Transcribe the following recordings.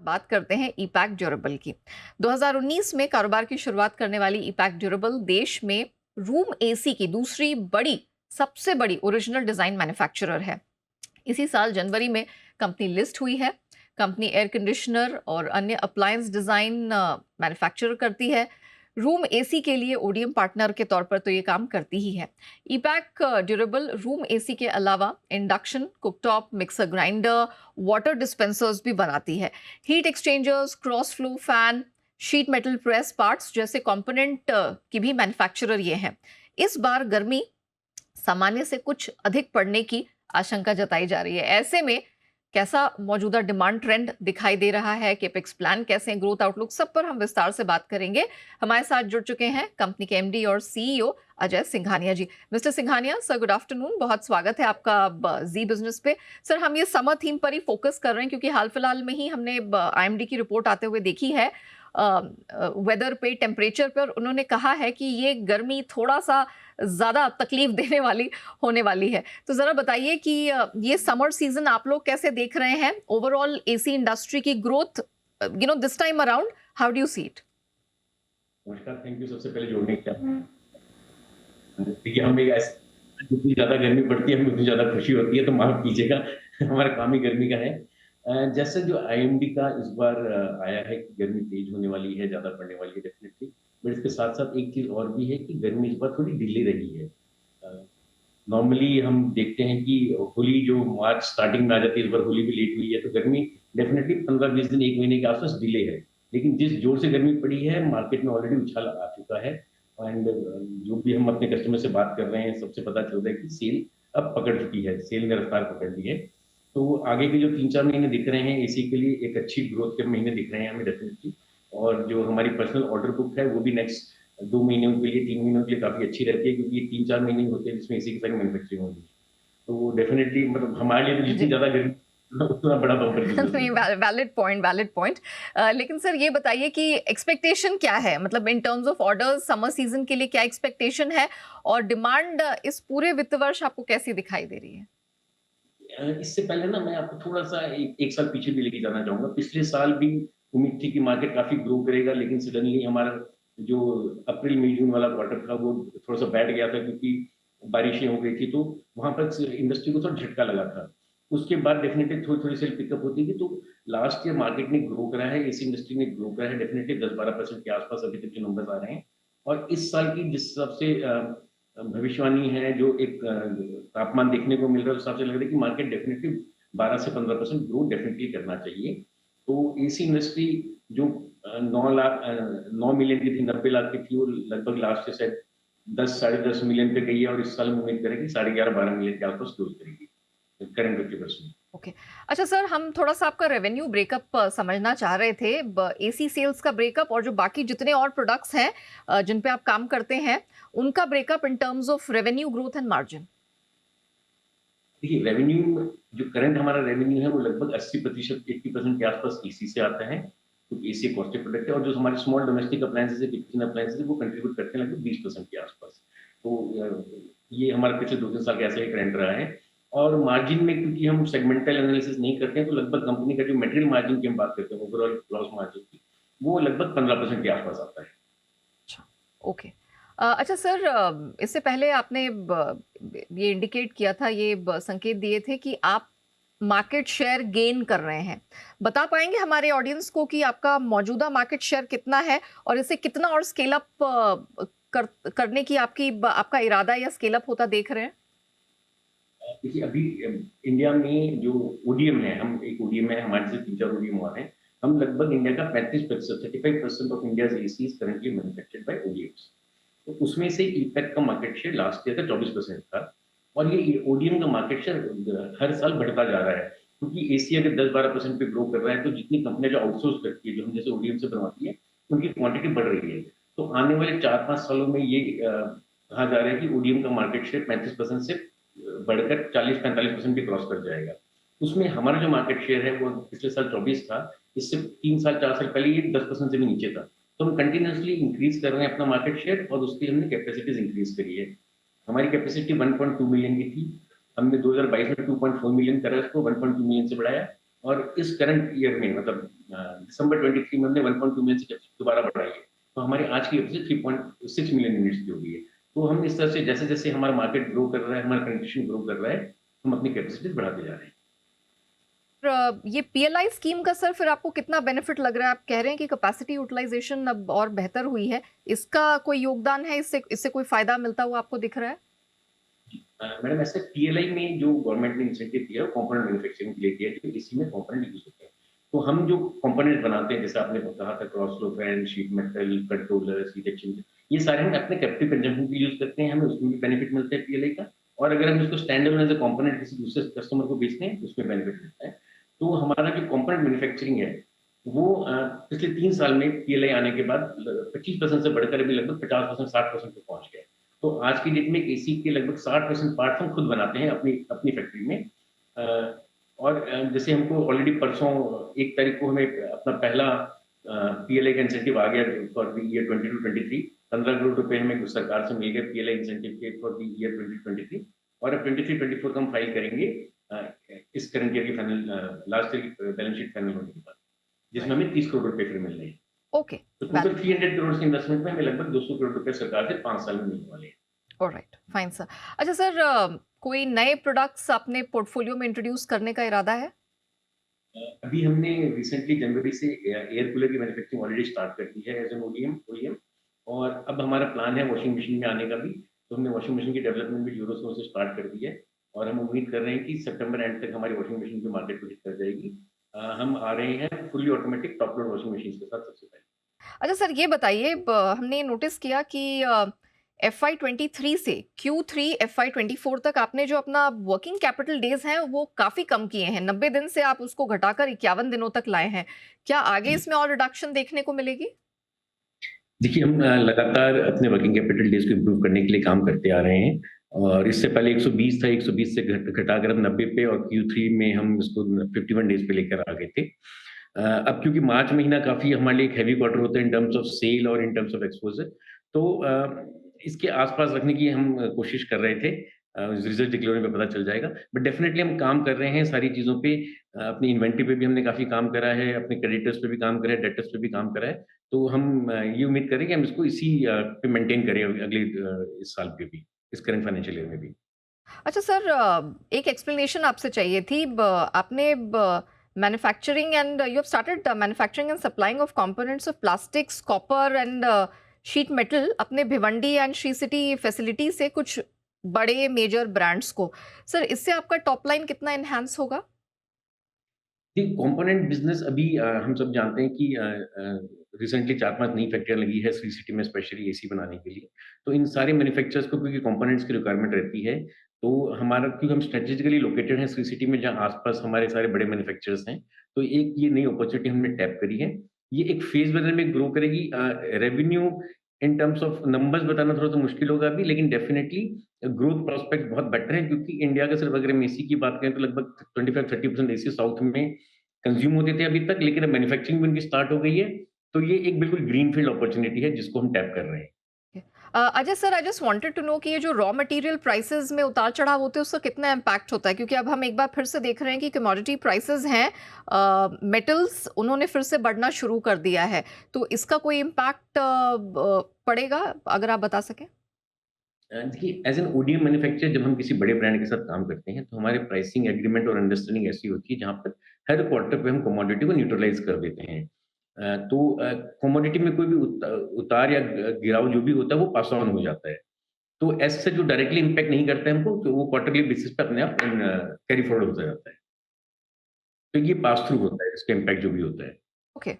बात करते हैं ईपैक ड्यूरेबल की। 2019 में कारोबार की शुरुआत करने वाली ईपैक ड्यूरेबल देश में रूम एसी की दूसरी सबसे बड़ी ओरिजिनल डिजाइन मैन्युफैक्चरर है। इसी साल जनवरी में कंपनी लिस्ट हुई है। कंपनी एयर कंडीशनर और अन्य अप्लायंस डिजाइन मैन्युफैक्चर करती है। रूम एसी के लिए ओडीएम पार्टनर के तौर पर तो ये काम करती ही है। ईपैक ड्यूरेबल रूम एसी के अलावा induction cooktop, mixer grinder, water dispensers भी बनाती है। Heat exchangers, cross flow fan, sheet metal press parts जैसे कंपोनेंट की भी मैन्युफैक्चरर ये हैं। इस बार गर्मी सामान्य से कुछ अधिक पड़ने की आशंका जताई जा रही है। ऐसे में कैसा मौजूदा डिमांड ट्रेंड दिखाई दे रहा है, कैपेक्स प्लान कैसे हैं, ग्रोथ आउटलुक, सब पर हम विस्तार से बात करेंगे। हमारे साथ जुड़ चुके हैं कंपनी के एमडी और CEO Ajay Singhania ji. Mister Singhania sir, good afternoon, बहुत स्वागत है आपका जी बिजनेस पे। सर, हम ये समर थीम पर ही फोकस कर रहे हैं क्योंकि हाल फिलहाल में ही हमने आईएमडी की रिपोर्ट आते हुए देखी है। वेदर पे, टेम्परेचर पर उन्होंने कहा है कि ये गर्मी थोड़ा सा ज्यादा तकलीफ देने वाली होने वाली है। तो जरा बताइए कि ये समर सीजन आप लोग कैसे देख रहे हैं? ओवरऑल एसी इंडस्ट्री की growth this time around, how do you see it? नमस्कार, थैंक यू सबसे पहले जोड़ने के लिए। देखिए, हम एक ऐसे जितनी ज़्यादा गर्मी पड़ती है, हमें उतनी ज़्यादा खुशी होती है, तो माफ़ कीजिएगा हमारा काम ही गर्मी का है। जैसे जो आईएमडी का इस बार आया है कि गर्मी तेज़ होने वाली है, ज़्यादा पड़ने वाली है डेफ़िनेटली, बट इसके साथ-साथ एक चीज़ और भी है कि गर्मी इस बार थोड़ी डिले रही है। नॉर्मली हम देखते हैं कि होली जो मार्च स्टार्टिंग में आ जाती है, इस बार होली भी लेट हुई है, तो गर्मी डेफ़िनेटली 15-20 दिन, 1 महीने के आस-पास डिले है। लेकिन जिस जोर से गर्मी पड़ी है, मार्केट में ऑलरेडी उछाल आ चुका है। एंड जो भी हम अपने कस्टमर से बात कर रहे हैं, सबसे पता चल रहा है कि सेल अब पकड़ चुकी है, सेल ने रफ्तार पकड़ ली है। तो आगे के जो 3-4 महीने दिख रहे हैं एसी के लिए एक अच्छी ग्रोथ के महीने दिख रहे हैं हमें डेफ़िनेटली। और जो हमारी पर्सनल ऑर्डर बुक है, वो भी नेक्स्ट 2 महीनों के लिए, 3 महीनों के लिए काफ़ी अच्छी रहती है क्योंकि ये 3-4 महीने होते हैं जिसमें एसी की सारी मैन्युफैक्चरिंग होती है। तो डेफ़िनेटली मतलब हमारे लिए तो जितनी जी। ज़्यादा गर्मी उतना बड़ा बम्पर बिज़नेस नहीं, है। Valid point. लेकिन सर ये बताइए कि एक्सपेक्टेशन क्या है, मतलब in terms of orders summer season के लिए क्या एक्सपेक्टेशन है और डिमांड इस पूरे वित्त वर्ष आपको कैसी दिखाई दे रही है? इससे पहले ना मैं आपको थोड़ा-सा एक साल पीछे भी लेके जाना चाहूँगा। पिछले साल भी उम्मीद थी कि मार्केट काफ़ी ग्रो करेगा, लेकिन सडनली हमारा जो अप्रैल, मई, जून वाला क्वार्टर था, वो थोड़ा-सा बैठ गया था क्योंकि बारिशें हो गई थी, तो वहाँ पर इंडस्ट्री को थोड़ा झटका लगा था। उसके बाद डेफ़िनेटली थोड़ी-थोड़ी सेल पिकअप होती थी, तो लास्ट ईयर मार्केट ने ग्रो करा है, एसी इंडस्ट्री ने ग्रो करा है, डेफ़िनेटली 10-12% के आस-पास अभी तक जो नंबर्स आ रहे हैं। और इस साल की जिस हिसाब से भविष्यवाणी है, जो एक तापमान देखने को मिल रहा है, उस हिसाब से लग रहा है कि मार्केट डेफ़िनेटली 12 से 15% ग्रो डेफ़िनेटली करना चाहिए। तो एसी इंडस्ट्री जो 9 मिलियन की थी, 90 लाख की थी, वो लगभग लास्ट ईयर शायद 10 साढ़े 10 मिलियन पे गई है और इस साल हम उम्मीद करें कि साढ़े 11-12 मिलियन के आस-पास क्लोज़ करेगी, करंट 50% में। ओके। अच्छा सर, हम थोड़ा सा आपका रेवेन्यू ब्रेकअप समझना चाह रहे थे। एसी सेल्स का ब्रेकअप और जो बाकी जितने और प्रोडक्ट्स हैं जिन पे आप काम करते हैं, उनका breakup in terms of revenue growth and margin. देखिए, रेवेन्यू जो करंट हमारा रेवेन्यू है, वो लगभग 80% 80% के आस-पास एसी से आता है, क्योंकि एसी एक कॉस्टली प्रोडक्ट है और जो हमारे स्मॉल डोमेस्टिक अप्लायंसेज़ है, किचन अप्लायंसेज़ है, वो कंट्रीब्यूट करते हैं लगभग 20% के आस-पास। तो ये हमारा पिछले 2-3 साल का ऐसा ही ट्रेंड रहा है। और मार्जिन में क्योंकि हम सेगमेंटल एनालिसिस नहीं करते हैं, तो लगभग कंपनी का जो मटेरियल मार्जिन की हम बात करते हैं, ओवरऑल ग्रॉस मार्जिन की, वो लगभग 15% के आस-पास आता है। अच्छा, ओके। अच्छा सर, इससे पहले आपने ये इंडिकेट किया था, संकेत दिए थे कि आप मार्केट शेयर गेन कर रहे हैं। बता पाएंगे हमारे ऑडियंस को कि आपका मौजूदा मार्केट शेयर कितना है और इसे कितना और स्केल अप करने की आपका इरादा या स्केल अप होता देख रहे हैं? देखिए अभी इंडिया में जो ओडीएम है, हम एक ओडीएम है, हमारे जैसे 3-4 ओडीएम और हैं। हम लगभग इंडिया का 35% 35% of India's AC is currently manufactured by ODMs. तो उसमें से ईपैक का मार्केट शेयर लास्ट ईयर का 24% था और ये ओडीएम का मार्केट शेयर हर साल बढ़ता जा रहा है। क्योंकि एसी अगर 10-12% पे ग्रो कर रहा है, तो जितनी कंपनियाँ जो आउटसोर्स करती है, जो हम जैसे ओडीएम से बनवाती है, उनकी क्वांटिटी बढ़ रही है। तो आने वाले 4-5 सालों में ये कहा जा रहा है कि ओडीएम का मार्केट शेयर 35% से बढ़कर 40-45% भी क्रॉस कर जाएगा। उसमें हमारा जो मार्केट शेयर है वो पिछले साल 24 था, इससे 3 साल 4 साल पहले ये 10% से भी नीचे था। तो हम कंटीन्यूअसली इंक्रीज़ कर रहे हैं अपना मार्केट शेयर और उसके लिए हमने कैपेसिटीज़ इंक्रीज़ करी है। हमारी कैपेसिटी 1.2 मिलियन की थी, हमने 2022 में 2.4 मिलियन करा, इसको 1.2 मिलियन से बढ़ाया और इस करंट ईयर में मतलब दिसंबर 23 में हमने 1.2 मिलियन से कैपेसिटी दोबारा बढ़ाई है। तो हमारी आज की कैपेसिटी 3.6 मिलियन यूनिट्स की हो गई है। तो हम इस तरह से जैसे-जैसे हमारा मार्केट ग्रो कर रहा है, हमारा पेनिट्रेशन ग्रो कर रहा है, हम अपनी कैपेसिटीज़ बढ़ाते जा रहे हैं। ये पीएलआई स्कीम का सर फिर आपको कितना बेनिफिट लग रहा है? आप कह रहे हैं कि कैपेसिटी यूटिलाइजेशन अब और बेहतर हुई है। इसका कोई योगदान है? इससे इससे कोई फ़ायदा मिलता हुआ आपको दिख रहा है? मैडम ऐसे पीएलआई में जो गवर्नमेंट ने इंसेंटिव दिया है, वो कंपोनेंट मैन्युफैक्चरिंग के लिए दिया है, जो इसी में कंपोनेंट यूज़ होते हैं। तो हम जो कंपोनेंट बनाते हैं, जैसे आपने कहा था cross flow fan, sheet metal, controllers, heat exchanger, ये सारे हम अपने कैप्टिव कंजम्पशन के लिए यूज़ करते हैं, हमें उसमें भी बेनिफिट मिलता है पीएलआई का। और अगर हम इसको stand alone as a component किसी दूसरे कस्टमर को बेचते हैं, तो उसमें बेनिफिट मिलता है। तो हमारा जो कंपोनेंट मैन्युफैक्चरिंग है, वो पिछले 3 साल में पीएलआई आने के बाद 25% से बढ़कर अभी लगभग 50%, 60% पे पहुँच गया है। तो आज की डेट में एसी के लगभग 60% पार्ट्स हम खुद बनाते हैं अपनी अपनी फैक्ट्री में। अ, और जैसे हमको ऑलरेडी परसों 1 तारीख को हमें अपना पहला पीएलआई का इंसेंटिव आ गया फॉर द ईयर 22-23, 15 करोड़ रुपए हमें सरकार से मिल गए पीएलआई इंसेंटिव के फॉर द ईयर 2023, और अब 23-24 का हम फाइल करेंगे अ, इस करंट ईयर की फाइनल लास्ट ईयर की बैलेंस शीट फाइनल होने के बाद, जिसमें राइट। हमें 30 करोड़ रुपए फिर मिल रहे हैं। ओके, तो टोटल वैलिड। 300 करोड़ की इन्वेस्टमेंट में हमें लगभग 200 करोड़ रुपए सरकार से 5 साल में मिलने वाले हैं। Alright, fine sir. अच्छा सर, कोई नए प्रोडक्ट्स अपने पोर्टफोलियो में इंट्रोड्यूस करने का इरादा है? अभी हमने रिसेंटली जनवरी से एयर कूलर की मैन्युफैक्चरिंग ऑलरेडी स्टार्ट कर दी है एज़ एन ओडीएम ओईएम, और अब हमारा प्लान है वॉशिंग मशीन में आने का भी। तो हमने वॉशिंग मशीन की डेवलपमेंट भी ज़ोरों-शोरों से स्टार्ट कर दी है, और हम उम्मीद कर रहे हैं कि सितंबर एंड तक हमारी वॉशिंग मशीन भी मार्केट को हिट कर जाएगी। हम आ रहे हैं fully automatic top load washing machines के साथ सबसे पहले। अच्छा सर, ये बताइए, हमने नोटिस किया कि FY 23 से Q3 FY 24 तक आपने जो अपना वर्किंग कैपिटल डेज हैं वो काफ़ी कम किए हैं। 90 दिन से आप उसको घटाकर 51 दिनों तक लाए हैं। क्या आगे जी। इसमें और रिडक्शन देखने को मिलेगी? देखिए, हम लगातार अपने वर्किंग कैपिटल डेज़ को इम्प्रूव करने के लिए काम करते आ रहे हैं, और इससे पहले 120 था, 120 से घटाकर अब 90 पे, और Q3 में हम इसको 51 डेज़ पे लेकर आ गए थे। अब क्योंकि मार्च महीना काफ़ी हमारे लिए एक हेवी क्वार्टर होता है इन टर्म्स ऑफ सेल और इन टर्म्स ऑफ एक्सपोज़र, तो इसके आस-पास रखने की हम कोशिश कर रहे थे। रिज़ल्ट डिक्लेयर होने पे पता चल जाएगा। बट डेफ़िनिटली हम काम कर रहे हैं सारी चीज़ों पे। अपनी इन्वेंटरी पे भी हमने काफ़ी काम करा है, अपने क्रेडिटर्स पे भी काम करा है, डेटर्स पे भी काम करा है। तो हम ये उम्मीद करें कि हम इसको इसी पे मेंटेन करें अगले इस साल पे भी, इस करंट फाइनेंशियल ईयर में भी। अच्छा सर, एक एक्सप्लेनेशन आपसे चाहिए थी। आपने manufacturing and you have started manufacturing and supplying of components of plastics, copper and sheet metal अपने Bhiwandi and Sri City facility से कुछ बड़े मेजर ब्रांड्स को। सर, इससे आपका टॉप लाइन कितना एनहांस होगा? जी, कंपोनेंट बिज़नेस अभी हम सब जानते हैं कि रिसेंटली 4-5 नई फैक्ट्रियाँ लगी है श्री सिटी में स्पेशली एसी बनाने के लिए। तो इन सारे मैन्युफैक्चरर्स को क्योंकि कंपोनेंट्स की रिक्वायरमेंट रहती है, तो हमारा क्योंकि हम स्ट्रेटेजिकली लोकेटेड हैं श्री सिटी में जहाँ आस-पास हमारे सारे बड़े मैन्युफैक्चरर्स हैं, तो एक ये नई अपॉर्च्युनिटी हमने टैप करी है। ये एक फेज़ मैनर में ग्रो करेगी। Revenue in terms of numbers बताना थोड़ा-सा मुश्किल होगा अभी, लेकिन डेफिनिटली ग्रोथ प्रोस्पेक्ट बहुत बेटर है, क्योंकि इंडिया का सिर्फ अगर हम एसी की बात करें तो लगभग 25-30% एसी साउथ में कंज़्यूम होते थे अभी तक, लेकिन अब मैन्युफैक्चरिंग भी उनकी स्टार्ट हो गई है। तो ये एक बिल्कुल ग्रीनफ़ील्ड अपॉर्च्युनिटी है जिसको हम टैप कर रहे हैं। Ajay sir, I just wanted to know कि ये जो रॉ मटेरियल प्राइसेस में उतार चढ़ाव होते हैं उसका कितना इम्पैक्ट होता है, क्योंकि अब हम एक बार फिर से देख रहे हैं कि कमोडिटी प्राइसेस हैं, मेटल्स उन्होंने फिर से बढ़ना शुरू कर दिया है। तो इसका कोई इम्पैक्ट पड़ेगा, अगर आप बता सकें? देखिए, एज़ एन ओडीएम मैन्युफैक्चरर जब हम किसी बड़े ब्रांड के साथ काम करते हैं, तो हमारे प्राइसिंग एग्रीमेंट और अंडरस्टैंडिंग ऐसी होती है जहाँ पर हर क्वार्टर पे हम कमोडिटी को न्यूट्रलाइज़ कर देते हैं। तो कमोडिटी में कोई भी उतार या गिराव जो भी होता है वो पास ऑन हो जाता है। तो ऐसे जो डायरेक्टली इम्पैक्ट नहीं करता है हमको, तो वो क्वार्टरली बेसिस पे अपने आप कैरी फॉरवर्ड होता जाता है। तो ये पास थ्रू होता है, इसका इम्पैक्ट जो भी होता है। Okay,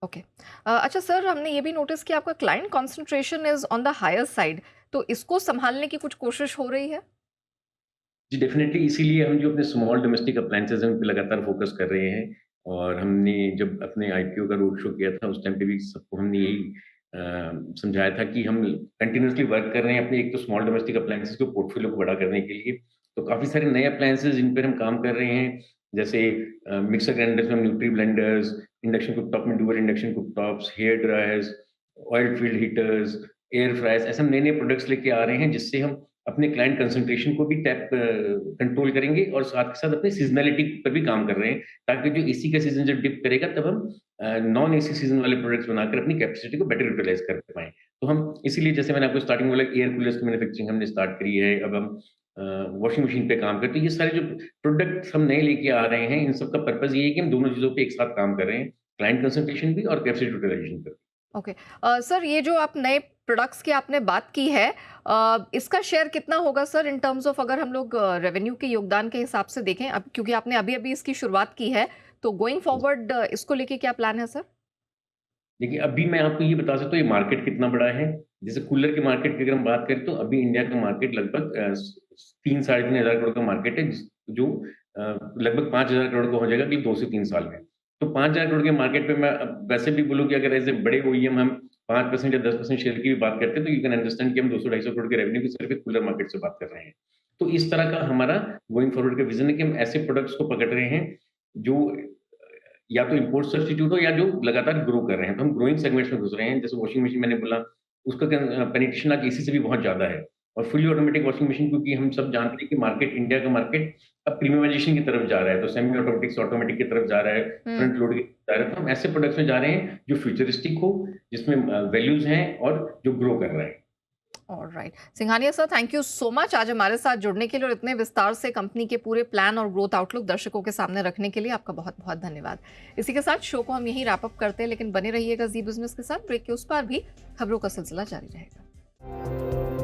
okay. अच्छा सर, हमने ये भी नोटिस किया आपका client concentration is on the higher side, तो इसको सँभालने की कुछ कोशिश हो रही है? जी, डेफ़िनेटली इसीलिए हम जो अपने स्मॉल डोमेस्टिक अप्लायंसेज़ हैं, उन पे लगातार फ़ोकस कर रहे हैं, और हमने जब अपने आईपीओ का रोड शो किया था, उस टाइम पे भी सबको हमने यही समझाया था कि हम कंटीन्यूअसली वर्क कर रहे हैं अपने एक तो स्मॉल डोमेस्टिक अप्लायंसेज़ के पोर्टफ़ोलियो को बड़ा करने के लिए। तो काफ़ी सारे नए अप्लायंसेज़ जिन पर हम काम कर रहे हैं, जैसे मिक्सर ग्राइंडर्स में न्यूट्री ब्लेंडर्स, इंडक्शन कुकटॉप में dual induction cooktops, hair dryers, oil filled heaters, air fryers, ऐसे हम नए-नए प्रोडक्ट्स लेके आ रहे हैं जिससे हम अपने क्लाइंट कंसंट्रेशन को भी टैप कंट्रोल करेंगे और साथ के साथ अपनी सीज़नैलिटी पर भी काम कर रहे हैं, ताकि जो एसी का सीज़न जब डिप करेगा तब हम नॉन एसी सीज़न वाले प्रोडक्ट्स बनाकर अपनी कैपेसिटी को बेटर यूटिलाइज़ कर पाएँ। तो हम इसीलिए जैसे मैंने आपको स्टार्टिंग में बोला एयर कूलर्स की मैन्युफैक्चरिंग हमने स्टार्ट करी है, अब हम वॉशिंग मशीन पे काम करते हैं। ये सारे जो प्रोडक्ट्स हम नए लेके आ रहे हैं, इन सब का पर्पज़ ये है कि हम दोनों चीज़ों पे एक साथ काम कर रहे हैं, क्लाइंट कंसंट्रेशन भी और कैपेसिटी यूटिलाइज़ेशन पर। ओके। सर, ये जो आप नए प्रोडक्ट्स की आपने बात की है, इसका शेयर कितना होगा सर इन टर्म्स ऑफ, अगर हम लोग रेवेन्यू के योगदान के हिसाब से देखें, अब क्योंकि आपने अभी-अभी इसकी शुरुआत की है, तो गोइंग फॉरवर्ड इसको लेके क्या प्लान है सर? देखिए, अभी मैं आपको ये बता सकता हूँ ये मार्केट कितना बड़ा है। जैसे कूलर के मार्केट की अगर हम बात करें तो अभी इंडिया का मार्केट लगभग 3 साढ़े 3 हज़ार करोड़ का मार्केट है जो लगभग 5,000 करोड़ का हो जाएगा अगले 2 से 3 साल में। तो 5,000 करोड़ के मार्केट पे मैं अब वैसे भी बोलूँ कि अगर ऐसे बड़े ओईएम हम 5% या 10% शेयर की भी बात करते हैं तो यू कैन अंडरस्टैंड कि हम 200-250 करोड़ के रेवेन्यू की सिर्फ एक कूलर मार्केट से बात कर रहे हैं। तो इस तरह का हमारा गोइंग फॉरवर्ड का विज़न है कि हम ऐसे प्रोडक्ट्स को पकड़ रहे हैं जो या तो इम्पोर्ट सब्स्टिट्यूट हो या जो लगातार ग्रो कर रहे हैं। तो हम ग्रोइंग सेगमेंट्स में घुस रहे हैं। जैसे वॉशिंग मशीन मैंने बोला, उसका पेनिट्रेशन आज एसी से भी बहुत ज़्यादा है और फुली ऑटोमेटिक वॉशिंग मशीन क्योंकि हम सब जानते हैं कि मार्केट इंडिया का मार्केट अब प्रीमियमाइज़ेशन की तरफ जा रहा है। तो सेमी ऑटोमेटिक से ऑटोमेटिक की तरफ जा रहा है, हुँ। फ्रंट लोड की तरफ जा रहा है। तो हम ऐसे प्रोडक्ट्स में जा रहे हैं जो फ्यूचरिस्टिक हो, जिसमें वैल्यूज़ हैं और जो ग्रो कर रहा है। Alright. Singhania sir, thank you so much आज हमारे साथ जुड़ने के लिए और इतने विस्तार से कंपनी के पूरे प्लान और ग्रोथ आउटलुक दर्शकों के सामने रखने के लिए आपका बहुत-बहुत धन्यवाद। इसी के साथ शो को हम यहीं रैप अप करते हैं, लेकिन बने रहिएगा जी बिज़नेस के साथ। ब्रेक के उस पार भी खबरों का सिलसिला जारी रहेगा।